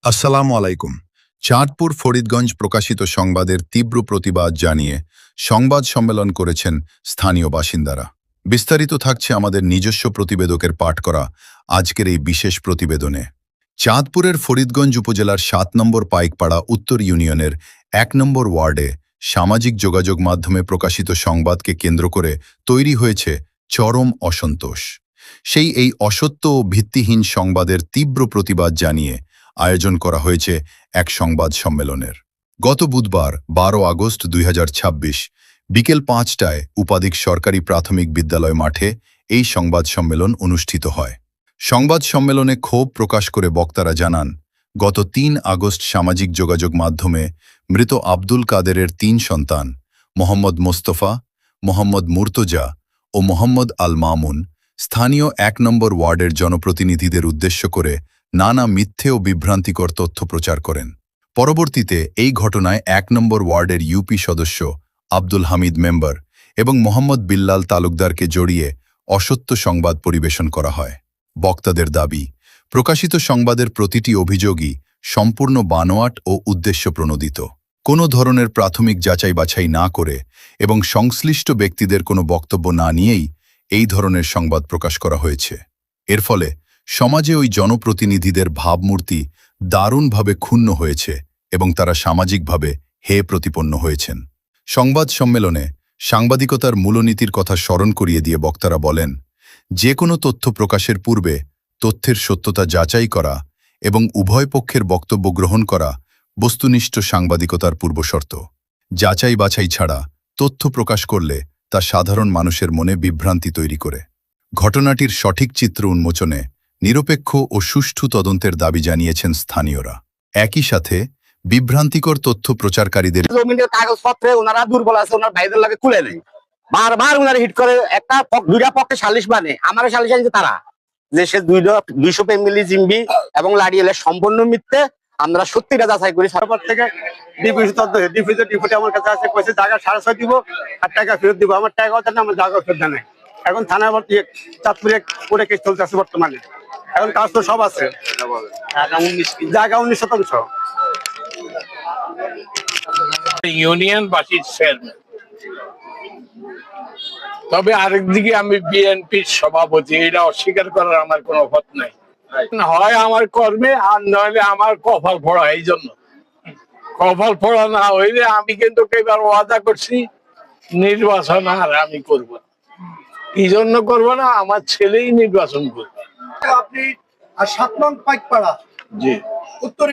আসসালামু আলাইকুম। চাঁদপুর ফরিদগঞ্জ প্রকাশিত সংবাদের তীব্র প্রতিবাদ জানিয়ে সংবাদ সম্মেলন করেছেন স্থানীয় বাসিন্দারা। বিস্তারিত থাকছে আমাদের নিজস্ব প্রতিবেদকের পাঠ করা আজকের এই বিশেষ প্রতিবেদনে। চাঁদপুরের ফরিদগঞ্জ উপজেলার ৭ নম্বর পাইকপাড়া উত্তর ইউনিয়নের ১ নম্বর ওয়ার্ডে সামাজিক যোগাযোগ মাধ্যমে প্রকাশিত সংবাদকে কেন্দ্র করে তৈরি হয়েছে চরম অসন্তোষ। এই অসত্য ও ভিত্তিহীন সংবাদের তীব্র প্রতিবাদ জানিয়ে আয়োজন করা হয়েছে এক সংবাদ সম্মেলনের। গত বুধবার ১২ আগস্ট ২০২৬ বিকেল ৫টায় উপাধিক সরকারি প্রাথমিক বিদ্যালয় মাঠে এই সংবাদ সম্মেলন অনুষ্ঠিত হয়। সংবাদ সম্মেলনে ক্ষোভ প্রকাশ করে বক্তারা জানান, গত ৩ আগস্ট সামাজিক যোগাযোগ মাধ্যমে মৃত আব্দুল কাদেরের ৩ সন্তান মোহাম্মদ মোস্তফা, মোহাম্মদ মুর্তজা ও মোহাম্মদ আল মামুন স্থানীয় ১ নম্বর ওয়ার্ডের জনপ্রতিনিধিদের উদ্দেশ্য করে নানা মিথ্যে ও বিভ্রান্তিকর তথ্য প্রচার করেন। পরবর্তীতে এই ঘটনায় ১ নম্বর ওয়ার্ডের ইউপি সদস্য আব্দুল হামিদ মেম্বার এবং মোহাম্মদ বিল্লাল তালুকদারকে জড়িয়ে অসত্য সংবাদ পরিবেশন করা হয়। বক্তাদের দাবি, প্রকাশিত সংবাদের প্রতিটি অভিযোগই সম্পূর্ণ বানোয়াট ও উদ্দেশ্যপ্রণোদিত। কোনো ধরনের প্রাথমিক যাচাই বাছাই না করে এবং সংশ্লিষ্ট ব্যক্তিদের কোনো বক্তব্য না নিয়েই এই ধরনের সংবাদ প্রকাশ করা হয়েছে। এর ফলে সমাজে ওই জনপ্রতিনিধিদের ভাবমূর্তি দারুণভাবে ক্ষুণ্ণ হয়েছে এবং তারা সামাজিকভাবে হেয় প্রতিপন্ন হয়েছেন। সংবাদ সম্মেলনে সাংবাদিকতার মূলনীতির কথা স্মরণ করিয়ে দিয়ে বক্তারা বলেন, যে কোনো তথ্য প্রকাশের পূর্বে তথ্যের সত্যতা যাচাই করা এবং উভয় পক্ষের বক্তব্য গ্রহণ করা বস্তুনিষ্ঠ সাংবাদিকতার পূর্বশর্ত। যাচাই বাছাই ছাড়া তথ্য প্রকাশ করলে তা সাধারণ মানুষের মনে বিভ্রান্তি তৈরি করে। ঘটনাটির সঠিক চিত্র উন্মোচনে নিরপেক্ষ ও সুষ্ঠু তদন্তের দাবি জানিয়েছেন স্থানীয়রা। একই সাথে বিভ্রান্তিকর তথ্য প্রচারকারীদের জমিনের কাগজপত্রে ওনারা দুর্বল আছে, ওনার ভাইদের লাগে খুলে নেই, বারবার ওনারা হিট করে দুইটা পক্ষে সালিশ মানে আমারও সালিশ আনছে তারা যে সে ২০০ মিলি জিম্বি এবং লাড়িয়েলে সম্পূর্ণ মিথ্যে। আমরা সত্যিটা যাচাই করি। সরকার থেকে ডিপুটি আমার কাছে আছে, কইছে জায়গা ৬.৫ দিব আর টাকা ফেরত দিব। আমার টাকা কথা না, আমার জায়গা ফেরত নেই। এখন থানায় চাঁদপুরে কোর্টে কেস চলতেছে বর্তমানে। এখন কাজ তো সব আছে, জায়গা ১৯%। ইউনিয়নবাসীর চেয়ারম্যান, তবে আরেকদিকে আমি বিএনপির সভাপতি, এটা অস্বীকার করার আমার কোনো পথ নাই। হয় আমার কর্মে আর নইলে আমার কপাল ফোড়া। এই জন্য কপাল ফোড়া না হইলে আমি কিন্তু এবার ওয়াদা করছি নির্বাচন আর আমি করব না। কি জন্য করব না? আমার ছেলেই নির্বাচন করবে। আপনি ৭ নং পাইকপাড়া জি উত্তর